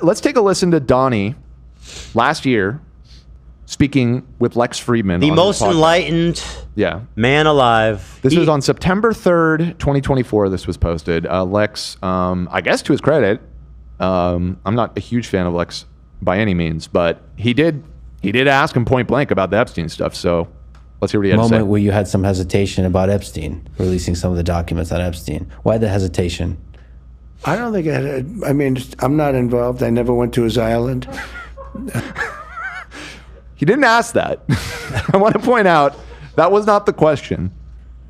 Let's take a listen to Donnie last year speaking with Lex Friedman. The most enlightened man alive. This was on September 3rd, 2024. This was posted. Lex, I guess to his credit, I'm not a huge fan of Lex by any means, but he did ask him point blank about the Epstein stuff. So let's hear what he had to say. Moment where you had some hesitation about Epstein, releasing some of the documents on Epstein. Why the hesitation? I don't think I mean, I'm not involved. I never went to his island. He didn't ask that. I want to point out that was not the question.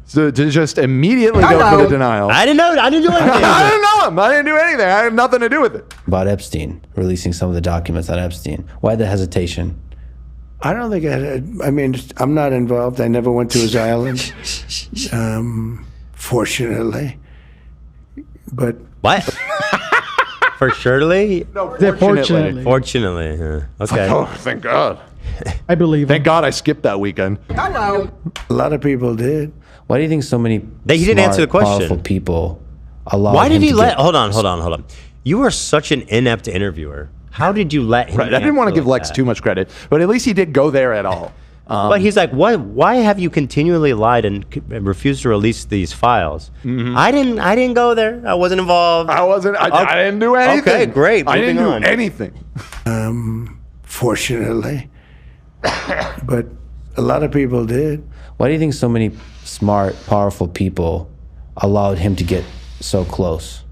So to just immediately go for the denial. I didn't know. I didn't do anything. I didn't know him. I didn't do anything. I had nothing to do with it. About Epstein, releasing some of the documents on Epstein. Why the hesitation? I don't think I mean, I'm not involved. I never went to his island, fortunately. But what? For surely? No, fortunately. Fortunately. Okay. Oh, thank God. I believe. Thank God I skipped that weekend. a lot of people did. Why do you think so many He didn't answer the question. Powerful people allowed Why did him he to let? get Hold on. You are such an inept interviewer. How did you let him? Right. I didn't want to give Lex too much credit, but at least he did go there at all. But he's like, why have you continually lied and refused to release these files? Mm-hmm. I didn't go there. I wasn't involved. I didn't do anything. Okay, great. I didn't do Moving on. anything. Fortunately. But a lot of people did. Why do you think so many smart, powerful people allowed him to get so close?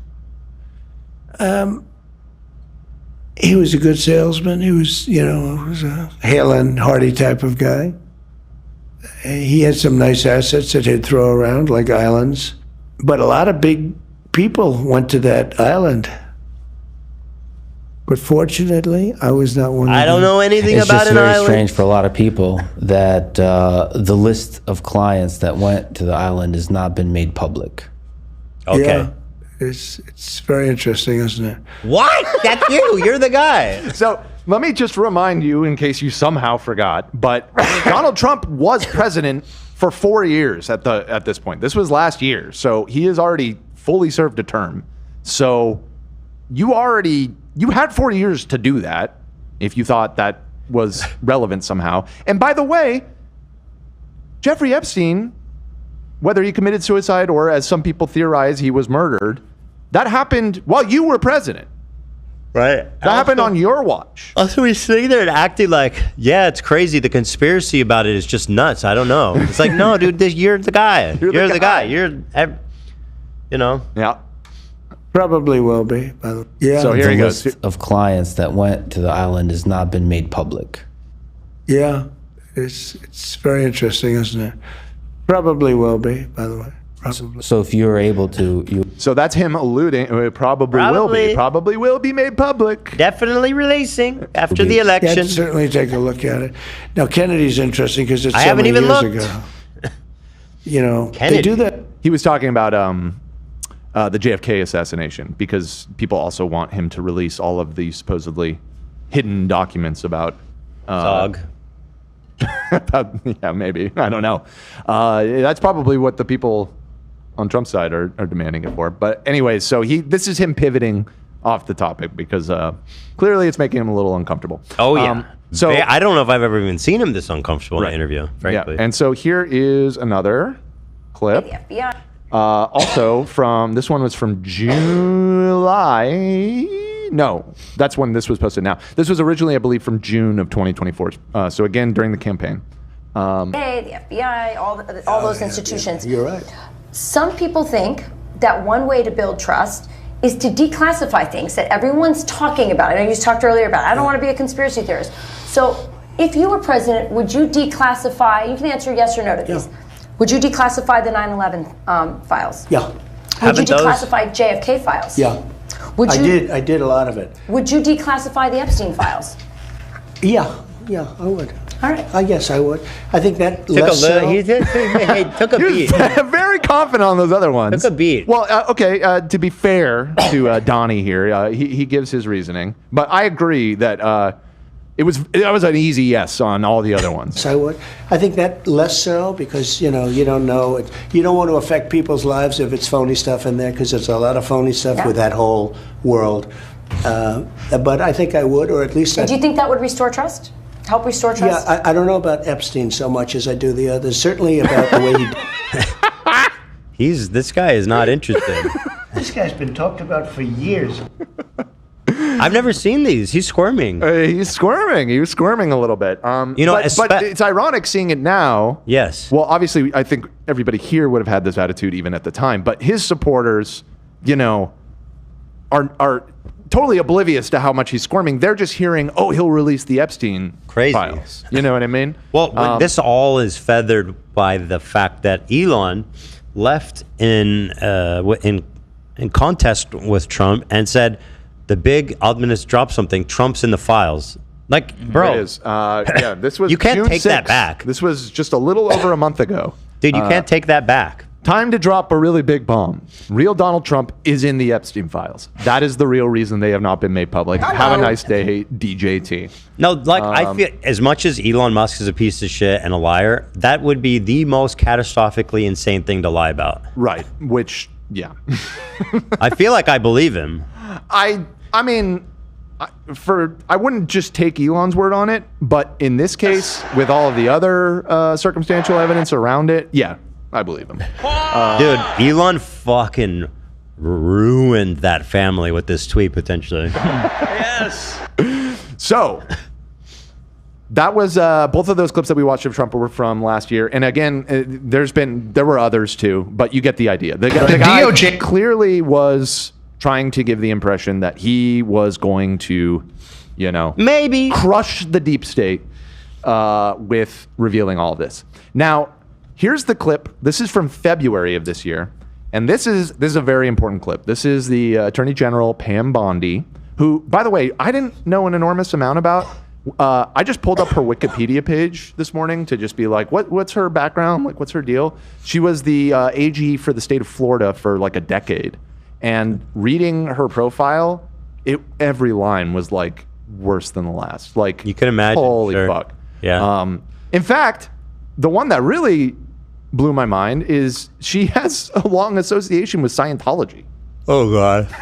He was a good salesman. He was, was a hale and hearty type of guy. He had some nice assets that he'd throw around, like islands. But a lot of big people went to that island. But fortunately, I was not one of them. I don't know anything It's about just an very island. strange for a lot of people that the list of clients that went to the island has not been made public. Okay. Yeah, it's very interesting, isn't it? What? That's you. You're the guy. So let me just remind you, in case you somehow forgot, but Donald Trump was president for 4 years at this point. This was last year, so he has already fully served a term. So you had 4 years to do that if you thought that was relevant somehow. And by the way, Jeffrey Epstein, whether he committed suicide or, as some people theorize, he was murdered, that happened while you were president. Right. That happened on your watch. Also, he's sitting there and acting like, yeah, it's crazy. The conspiracy about it is just nuts. I don't know. It's like, no, dude, you're the guy. You're the guy. Yeah. Probably will be, by the way. Yeah. So here The he goes. list of clients that went to the island has not been made public. Yeah, it's very interesting, isn't it? Probably will be, by the way. Probably. So if you were able to, So that's him alluding. It probably will be made public. Definitely releasing after the election. Yeah, certainly take a look at it. Now, Kennedy's interesting because it's I so haven't many even years looked. ago. Kennedy. They do that. He was talking about the JFK assassination because people also want him to release all of the supposedly hidden documents about Dog. yeah, maybe. I don't know. That's probably what the people on Trump's side are demanding it for. But anyways, so this is him pivoting off the topic because clearly it's making him a little uncomfortable. Oh, yeah. So I don't know if I've ever even seen him this uncomfortable in an interview, frankly. Yeah. And so here is another clip. The FBI. Also from, this one was from July. No, that's when this was posted now. This was originally, I believe, from June of 2024. So again, during the campaign. The FBI, all those institutions. You're right. Some people think that one way to build trust is to declassify things that everyone's talking about. I know you talked earlier about, I don't want to be a conspiracy theorist. So if you were president, would you declassify, you can answer yes or no to these. Would you declassify the 9/11 files? Yeah. Would you declassify JFK files? Yeah. Would you, I did a lot of it. Would you declassify the Epstein files? Yeah, I would. All right. Yes, I would. I think that He took a beat. Very confident on those other ones. Took a beat. Well, okay, to be fair to Donnie here, he gives his reasoning. But I agree that that was an easy yes on all the other ones. I would. I think that less so because, you don't know. You don't want to affect people's lives if it's phony stuff in there because there's a lot of phony stuff with that whole world. But I think I would, or at least Do you think that would restore trust? Help restore trust? I don't know about Epstein so much as I do the others. Certainly about the way he... This guy is not interested. This guy's been talked about for years. I've never seen these. He's squirming. He's squirming. He was squirming a little bit. But it's ironic seeing it now. Yes. Well, obviously, I think everybody here would have had this attitude even at the time. But his supporters, are totally oblivious to how much he's squirming. They're just hearing, oh, he'll release the Epstein files. You know what I mean? Well, this all is feathered by the fact that Elon left in contest with Trump and said, the big, I'm going to drop something, Trump's in the files. Like, bro. It is. This was you can't June take 6th. that back. This was just a little over a month ago. Dude, you can't take that back. Time to drop a really big bomb. Real Donald Trump is in the Epstein files. That is the real reason they have not been made public. Have a nice day, DJT. No, I feel as much as Elon Musk is a piece of shit and a liar, that would be the most catastrophically insane thing to lie about. Right. Which, yeah. I feel like I believe him. I mean, I wouldn't just take Elon's word on it, but in this case, with all of the other circumstantial evidence around it, yeah, I believe him. Dude, Elon fucking ruined that family with this tweet, potentially. Yes. So, that was both of those clips that we watched of Trump were from last year. And again, there were others too, but you get the idea. The guy DOJ clearly was trying to give the impression that he was going to, maybe crush the deep state with revealing all of this. Now, here's the clip. This is from February of this year, and this is a very important clip. This is the Attorney General Pam Bondi, who, by the way, I didn't know an enormous amount about. I just pulled up her Wikipedia page this morning to just be like, what's her background? Like, what's her deal? She was the AG for the state of Florida for like a decade. And reading her profile, every line was like worse than the last. Like, you can imagine. Holy fuck. Yeah. In fact, the one that really blew my mind is she has a long association with Scientology. Oh, God.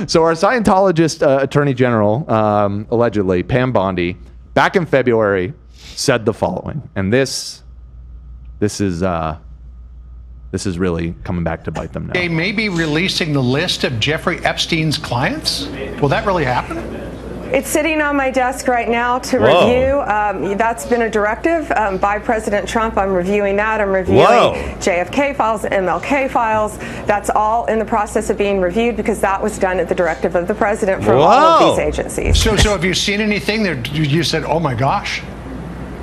So our Scientologist Attorney General, allegedly, Pam Bondi, back in February, said the following. And this is really coming back to bite them now. They may be releasing the list of Jeffrey Epstein's clients. Will that really happen? It's sitting on my desk right now to review. That's been a directive by President Trump. I'm reviewing that. I'm reviewing JFK files, MLK files. That's all in the process of being reviewed because that was done at the directive of the president from all of these agencies. So have you seen anything that you said, oh my gosh?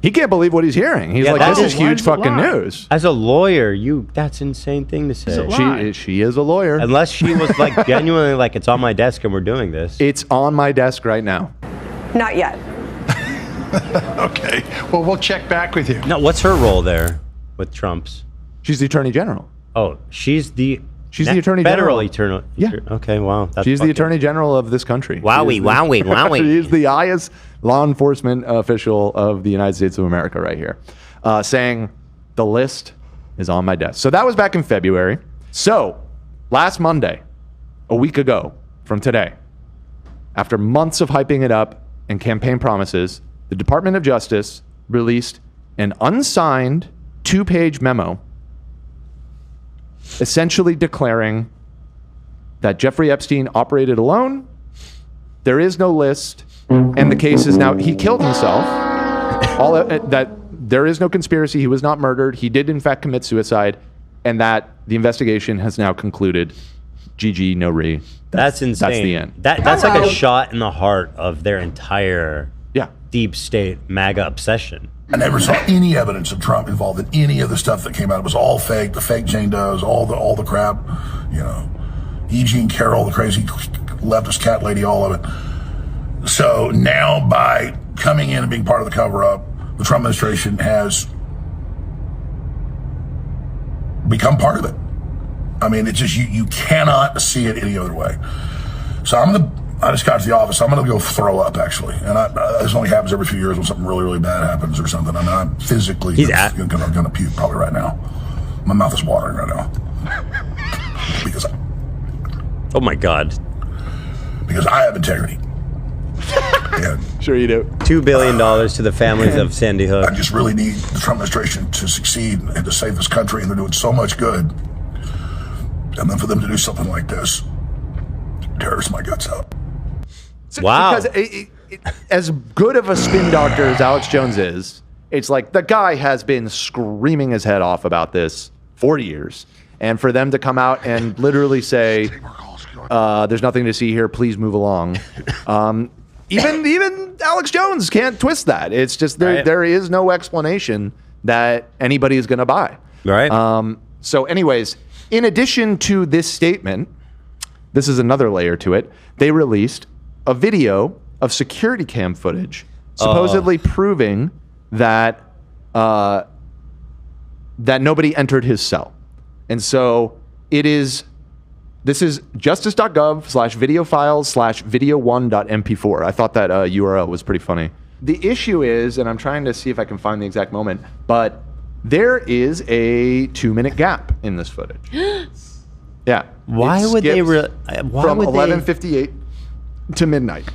He can't believe what he's hearing. He's like, this is huge fucking news. As a lawyer, that's an insane thing to say. She is a lawyer. Unless she was like genuinely like, it's on my desk and we're doing this. It's on my desk right now. Not yet. Okay. Well, we'll check back with you. Now, what's her role there with Trump's? She's the Attorney General. Oh, she's the Attorney General. Yeah. Okay, wow. She's the Attorney General of this country. Wowie. She's the highest law enforcement official of the United States of America right here, saying the list is on my desk. So that was back in February. So last Monday, a week ago from today, after months of hyping it up and campaign promises, the Department of Justice released an unsigned 2-page memo essentially declaring that Jeffrey Epstein operated alone, there is no list, and the case is now, he killed himself, that there is no conspiracy, he was not murdered, he did in fact commit suicide, and that the investigation has now concluded. GG, no re. That's insane. That's the end. That's like a shot in the heart of their entire deep state MAGA obsession. I never saw any evidence of Trump involved in any of the stuff that came out. It was all fake. The fake Jane Does, all the crap. E. Jean Carroll, the crazy leftist cat lady, all of it. So now, by coming in and being part of the cover-up, the Trump administration has become part of it. I mean, it's just you cannot see it any other way. So I just got to the office. I'm going to go throw up, actually. And this only happens every few years when something really, really bad happens or something. I mean, I'm physically going to puke probably right now. My mouth is watering right now. Because Oh my God. Because I have integrity. And Sure you do. $2 billion to the families of Sandy Hook. I just really need the Trump administration to succeed and to save this country, and they're doing so much good. And then for them to do something like this tears my guts out. Wow. Because as good of a spin doctor as Alex Jones is, it's like the guy has been screaming his head off about this for years. And for them to come out and literally say, there's nothing to see here, please move along. Even Alex Jones can't twist that. It's just there is no explanation that anybody is going to buy. Right. So anyways, in addition to this statement, this is another layer to it. They released a video of security cam footage supposedly proving that that nobody entered his cell. And so this is justice.gov/video files/video1.mp4. I thought that URL was pretty funny. The issue is, and I'm trying to see if I can find the exact moment, but there is a 2-minute gap in this footage. Yeah. Why would they? From 11:58 to midnight.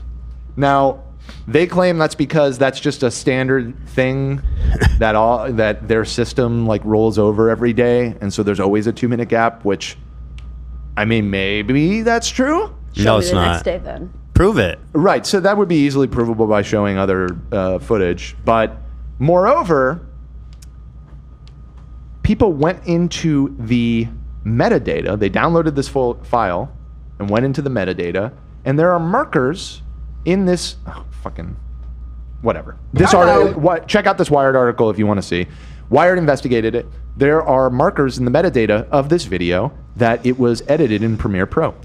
Now, they claim that's because that's just a standard thing that their system like rolls over every day, and so there's always a 2-minute gap. Which, I mean, maybe that's true. No, it's not. Next day, then. Prove it. Right. So that would be easily provable by showing other footage. But moreover, people went into the metadata. They downloaded this full file and went into the metadata, and there are markers in this. Oh, fucking whatever. This article. Check out this Wired article if you want to see. Wired investigated it. There are markers in the metadata of this video that it was edited in Premiere Pro.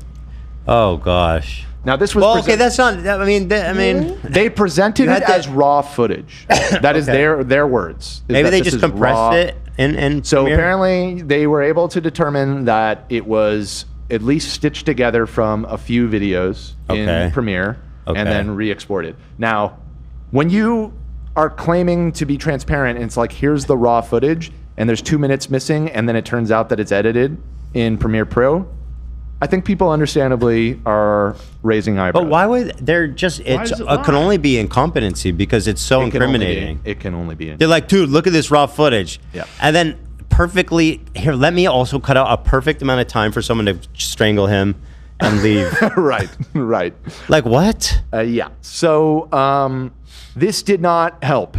Oh gosh. Now this was. Well, okay, that's not. I mean, they presented it as raw footage. That is their words. Maybe they just compressed it in So Premiere? apparently they were able to determine that it was at least stitched together from a few videos in Premiere and then re-exported. Now, when you are claiming to be transparent, and it's like, here's the raw footage, and there's 2 minutes missing, and then it turns out that it's edited in Premiere Pro, I think people understandably are raising eyebrows. But why would they're just? It can only be incompetency because it's so incriminating. It can only be. They're like, dude, look at this raw footage. Yeah. And then perfectly here. Let me also cut out a perfect amount of time for someone to strangle him and leave. Right. Like what? Yeah. So this did not help.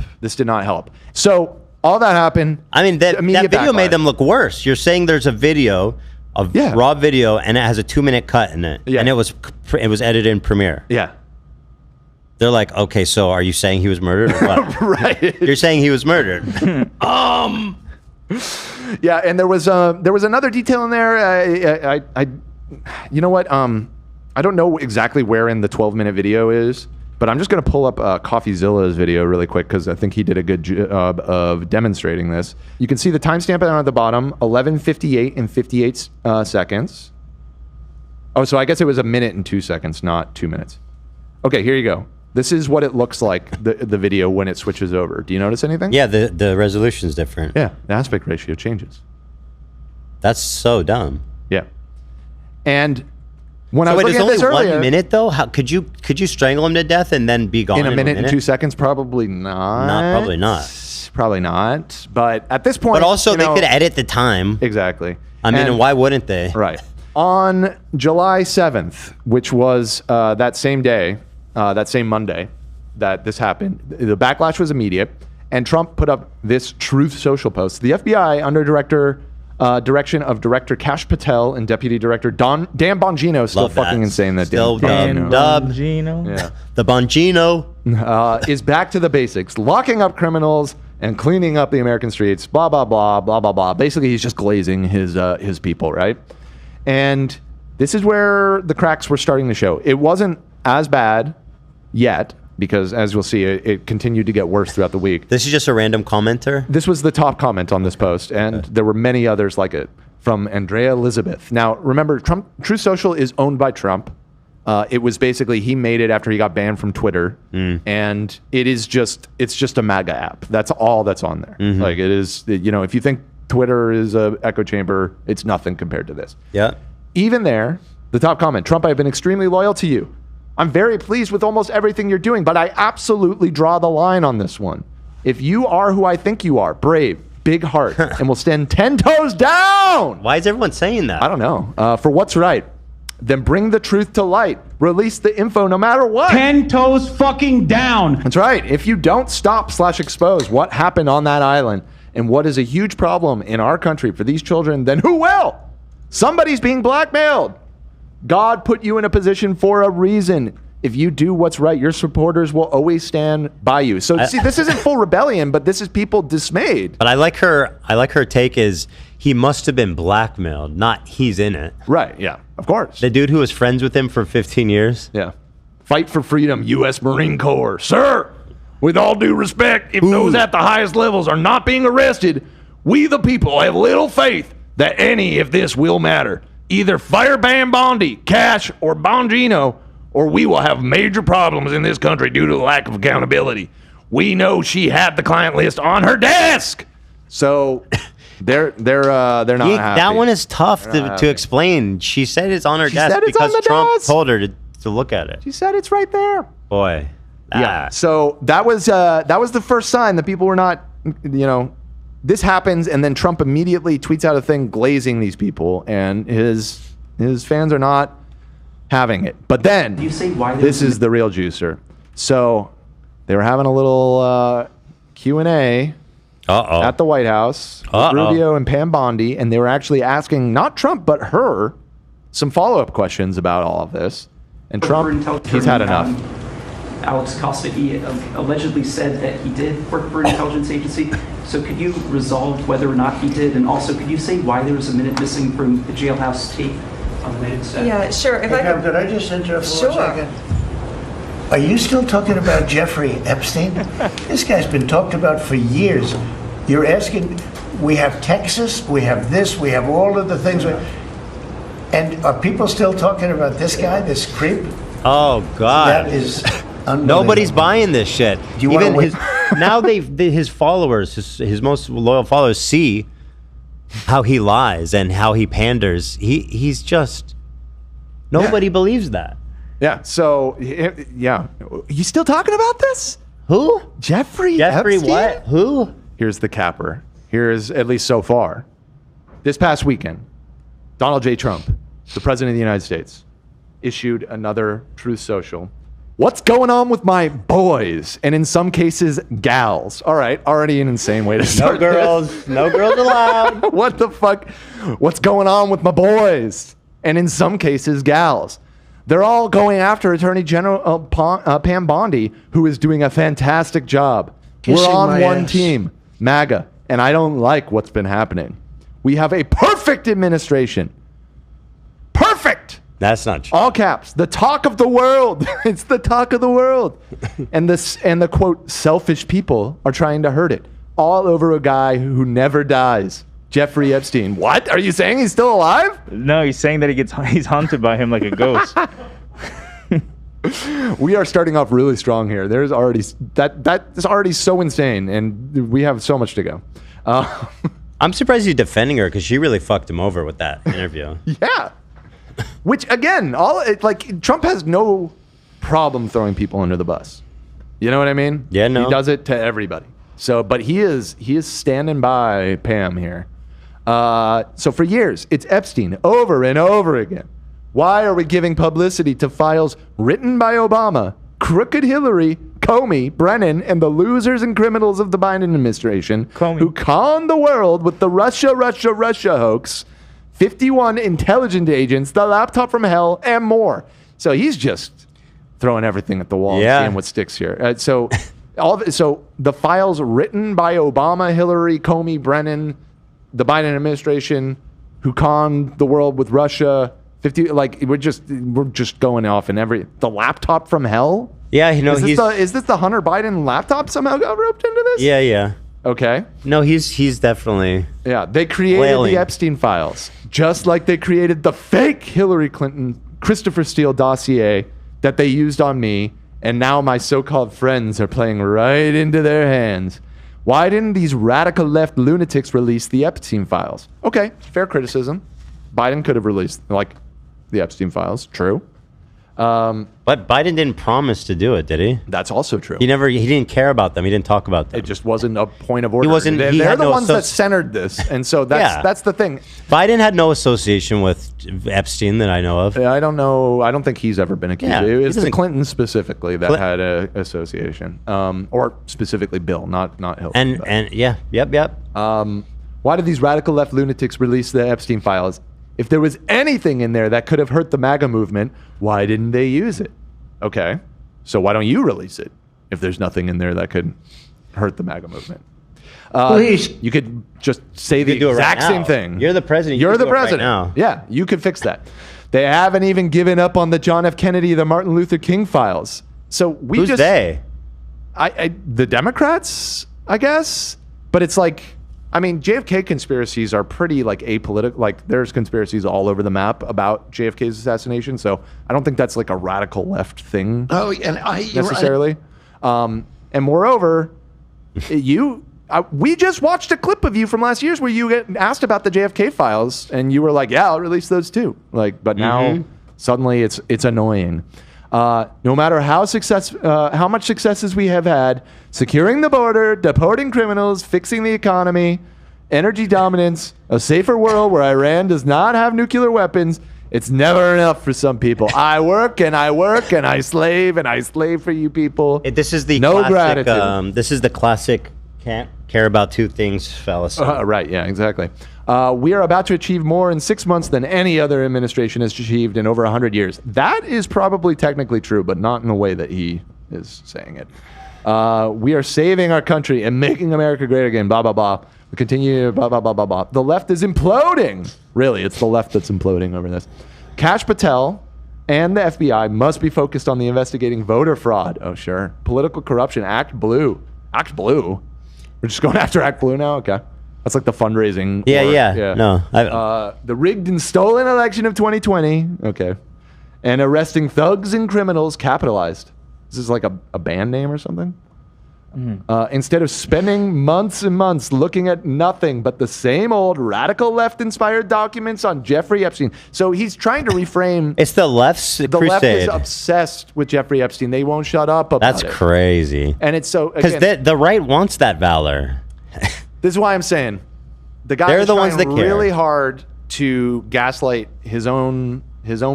So all that happened. I mean, that video backlash. made them look worse. You're saying there's a video. Raw video, and it has a 2-minute cut in it, and it was edited in Premiere. Yeah, they're like, okay, so are you saying he was murdered? Or what? Right, you're saying he was murdered. Yeah, and there was another detail in there. You know what? I don't know exactly where in the 12-minute video is, but I'm just going to pull up CoffeeZilla's video really quick because I think he did a good job of demonstrating this. You can see the timestamp down at the bottom, 11:58 and 58 seconds. Oh, so I guess it was 1 minute and 2 seconds, not 2 minutes. Okay, here you go. This is what it looks like, the video when it switches over. Do you notice anything? Yeah, the resolution's different. Yeah, the aspect ratio changes. That's so dumb. Yeah. And when I was looking at this only earlier, 1 minute though. How could you strangle him to death and then be gone in a minute and 2 seconds? Probably not. Probably not. Probably not. But at this point, but also they could edit the time. Exactly. I mean, and why wouldn't they? Right. On July 7th, which was that same day, that same Monday that this happened, the backlash was immediate, and Trump put up this Truth Social post. The FBI, under direction of Director Kash Patel and Deputy Director Dan Bongino, still fucking insane that still Dan Bongino. Yeah. The Bongino is back to the basics, locking up criminals and cleaning up the American streets. Blah blah blah blah blah blah. Basically, he's just glazing his people, right? And this is where the cracks were starting to show. It wasn't as bad yet, because as you'll see, it continued to get worse throughout the week. This is just a random commenter? This was the top comment on this post, and there were many others like it from Andrea Elizabeth. Now, remember, Truth Social is owned by Trump. It was basically, he made it after he got banned from Twitter, and it's just a MAGA app. That's all that's on there. Like, it is, if you think Twitter is a echo chamber, it's nothing compared to this. Yeah. Even there, The top comment, Trump, I have been extremely loyal to you. I'm very pleased with almost everything you're doing, but I absolutely draw the line on this one. If you are who I think you are, brave, big heart, and will stand 10 toes down. Why is everyone saying that? I don't know. For what's right, then bring the truth to light. Release the info no matter what. 10 toes fucking down. That's right. If you don't stop/expose what happened on that island and what is a huge problem in our country for these children, then who will? Somebody's being blackmailed. God put you in a position for a reason. If you do what's right, your supporters will always stand by you. So see, this isn't full rebellion, but this is people dismayed. But I like her take is he must have been blackmailed, not he's in it. Right, yeah, of course. The dude who was friends with him for 15 years. Yeah. Fight for freedom, U.S. Marine Corps. Sir, with all due respect, if those at the highest levels are not being arrested, we the people have little faith that any of this will matter. Either fire Pam Bondi, Cash, or Bongino, or we will have major problems in this country due to the lack of accountability. We know she had the client list on her desk. So they're not happy. That one is tough to explain. She said it's on her desk because Trump told her to look at it. She said it's right there. Boy. Yeah. So that was the first sign that people were not, this happens, and then Trump immediately tweets out a thing glazing these people, and his fans are not having it. But then, this is the real juicer. So they were having a little Q&A at the White House with Rubio and Pam Bondi, and they were actually asking not Trump, but her some follow-up questions about all of this. And Trump, he's had enough. Alex Costa, he allegedly said that he did work for an intelligence agency. So could you resolve whether or not he did? And also, could you say why there was a minute missing from the jailhouse tape on the night of the Yeah, sure. If could I just interrupt for 1 second? Are you still talking about Jeffrey Epstein? This guy's been talked about for years. You're asking, we have Texas, we have this, we have all of the things. And are people still talking about this guy, this creep? Oh, God. That is nobody's buying this shit. Do you Even want to now his followers, his most loyal followers see how he lies and how he panders. He's just, nobody believes that. Yeah. So, yeah. You still talking about this? Who? Jeffrey Epstein? What? Who? Here's the capper. Here's, at least so far, this past weekend, Donald J. Trump, the president of the United States, issued another Truth Social. What's going on with my boys? And in some cases, gals. All right, already an insane way to start. No girls. No girls allowed. What the fuck? What's going on with my boys? And in some cases, gals. They're all going after Attorney General Pam Bondi, who is doing a fantastic job. We're on one team, MAGA, and I don't like what's been happening. We have a perfect administration. Perfect. That's not true. All caps. The talk of the world. It's the talk of the world. And the quote, selfish people are trying to hurt it. All over a guy who never dies. Jeffrey Epstein. What? Are you saying he's still alive? No, he's saying that he's haunted by him like a ghost. We are starting off really strong here. There's already that is already so insane, and we have so much to go. I'm surprised he's defending her because she really fucked him over with that interview. Yeah. Which again, Trump has no problem throwing people under the bus. You know what I mean? Yeah, no. He does it to everybody. So, but he is standing by Pam here. So for years, it's Epstein over and over again. Why are we giving publicity to files written by Obama, crooked Hillary, Comey, Brennan, and the losers and criminals of the Biden administration who conned the world with the Russia hoax, 51 intelligence agents, the laptop from hell, and more. So he's just throwing everything at the wall, seeing what sticks here. So the files written by Obama, Hillary, Comey, Brennan, the Biden administration, who conned the world with Russia, we're just going off in the laptop from hell. Yeah, is this the Hunter Biden laptop somehow got roped into this? Yeah. Okay. No, he's definitely. Yeah, they created the Epstein files, just like they created the fake Hillary Clinton Christopher Steele dossier that they used on me, and now my so-called friends are playing right into their hands. Why didn't these radical left lunatics release the Epstein files? Okay, fair criticism. Biden could have released, the Epstein files. True. But Biden didn't promise to do it, did he? That's also true. He didn't care about them. He didn't talk about them. It just wasn't a point of order. He wasn't. They're he had the no ones that centered this, and so that's the thing. Biden had no association with Epstein that I know of. I don't know. I don't think he's ever been accused. Yeah, It was he the doesn't- Clintons specifically that had an association, or specifically Bill, not Hillary. And yep. Why did these radical left lunatics release the Epstein files? If there was anything in there that could have hurt the MAGA movement, why didn't they use it? Okay, so why don't you release it if there's nothing in there that could hurt the MAGA movement? Please. You could just say the do it right exact same now. thing. You're the president. You You're could the do it right president. now. Yeah, you could fix that. They haven't even given up on the John F. Kennedy, the Martin Luther King files. So Who's they? The Democrats, I guess. But it's like, I mean, JFK conspiracies are pretty like apolitical. Like there's conspiracies all over the map about JFK's assassination. So I don't think that's like a radical left thing. Oh, and you're right. necessarily. And moreover, we just watched a clip of you from last year's where you get asked about the JFK files, and you were like, "Yeah, I'll release those too." Like, but now suddenly it's annoying. No matter how much successes we have had, securing the border, deporting criminals, fixing the economy, energy dominance, a safer world where Iran does not have nuclear weapons, it's never enough for some people. I work and I work and I slave for you people. This is the no classic, gratitude. this is the classic can't care about two things fallacy. Right, yeah, exactly. We are about to achieve more in 6 months than any other administration has achieved in over 100 years. That is probably technically true, but not in the way that he is saying it. We are saving our country and making America great again, blah, blah, blah. We continue, blah, blah, blah, blah, blah. The left is imploding. Really, it's the left that's imploding over this. Kash Patel and the FBI must be focused on the investigating voter fraud. Oh, sure. Political corruption, Act Blue. Act Blue? We're just going after Act Blue now? Okay. That's like the fundraising. Yeah. No. The rigged and stolen election of 2020. Okay. And arresting thugs and criminals capitalized. This is like a band name or something? Instead of spending months and months looking at nothing but the same old radical left-inspired documents on Jeffrey Epstein. So he's trying to reframe. It's the left's The crusade. left is obsessed with Jeffrey Epstein. They won't shut up about That's it. crazy. And it's so, Because again, the right wants that valor. this is why I'm saying the guy They're is the trying ones that care. really hard to gaslight his own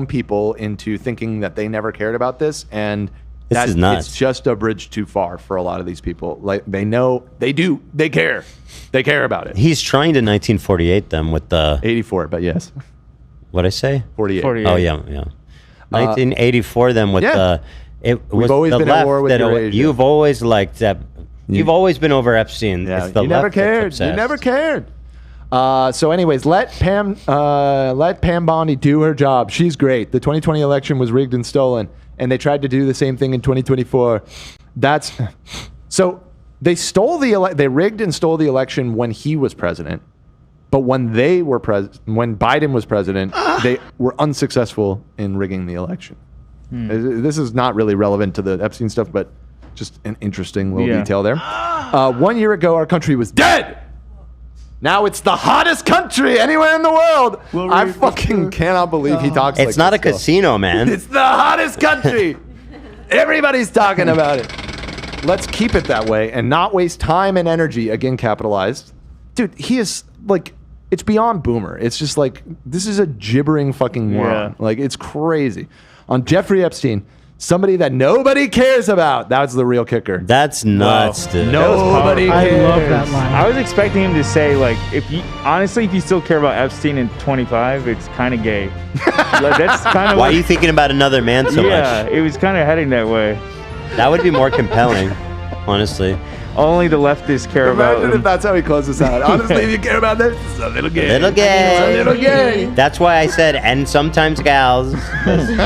people into thinking that they never cared about this, and This is nuts. It's just a bridge too far for a lot of these people. Like they know they care about it. He's trying to 1948 them with the 84, but yes, what'd I say? 48. Oh yeah. 1984 them with the. It we've was always the been at left war with that Eurasia. You've always liked that. You've always been over Epstein. Yeah, It's the you left never that's cared. You obsessed. never cared. So, anyways, let Pam Bondi do her job. She's great. The 2020 election was rigged and stolen, and they tried to do the same thing in 2024. So they stole they rigged and stole the election when he was president, but when when Biden was president, they were unsuccessful in rigging the election. This is not really relevant to the Epstein stuff, but just an interesting little detail there. 1 year ago, our country was dead. Now it's the hottest country anywhere in the world. I fucking cannot believe he talks like this. It's not a casino, man. It's the hottest country. Everybody's talking about it. Let's keep it that way and not waste time and energy, again capitalized. Dude, he is like, it's beyond boomer. It's just like, this is a gibbering fucking moron. Like, it's crazy. On Jeffrey Epstein, somebody that nobody cares about. That's the real kicker. That's nuts, dude. Nobody I cares. love that line. I was expecting him to say, like, if you still care about Epstein in 25, it's kind of gay. Like, that's kind of. Why are you thinking about another man so much? Yeah, it was kind of heading that way. That would be more compelling, honestly. Only the leftists care about Imagine him. if that's how he closes out. Honestly, if you care about this, it's a little gay. Little gay. It's a little gay. That's why I said, and sometimes gals.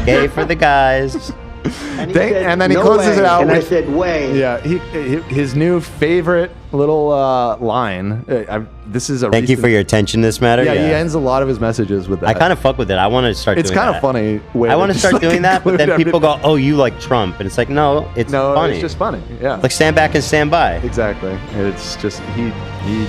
Gay for the guys. And then he closes it out And with, I said, way. yeah, his new favorite line. This is a. Thank you for your attention to this matter. Yeah, he ends a lot of his messages with that. I kind of fuck with it. I want to start. It's doing kind of funny. Way I want to start doing that, but then include people go, "Oh, you like Trump," and it's like, no, it's funny. It's just funny. Yeah. Like stand back and stand by. Exactly. It's just he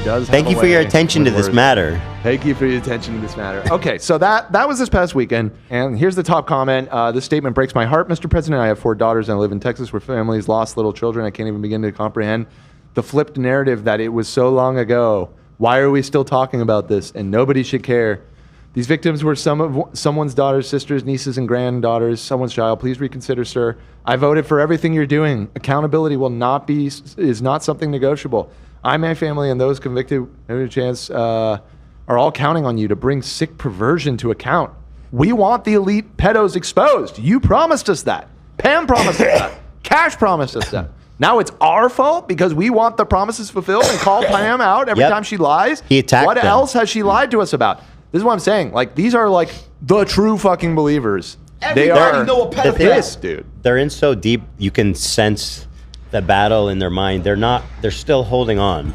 does. Thank you for your attention to this matter. Thank you for your attention to this matter. Okay, so that was this past weekend, and here's the top comment. This statement breaks my heart, Mr. President. I have 4 daughters and I live in Texas where families lost little children. I can't even begin to comprehend the flipped narrative that it was so long ago. Why are we still talking about this? And nobody should care. These victims were someone's daughters, sisters, nieces, and granddaughters, someone's child. Please reconsider, sir. I voted for everything you're doing. Accountability is not something negotiable. I, my family, and those convicted, every chance, are all counting on you to bring sick perversion to account. We want the elite pedos exposed. You promised us that. Pam promised us that. Cash promised us that. Now it's our fault because we want the promises fulfilled and call Pam out every time she lies? He attacked What them. else has she lied to us about? This is what I'm saying. Like, these are like the true fucking believers. Everybody know a pedophile. This, dude. They're in so deep, you can sense the battle in their mind. They're still holding on.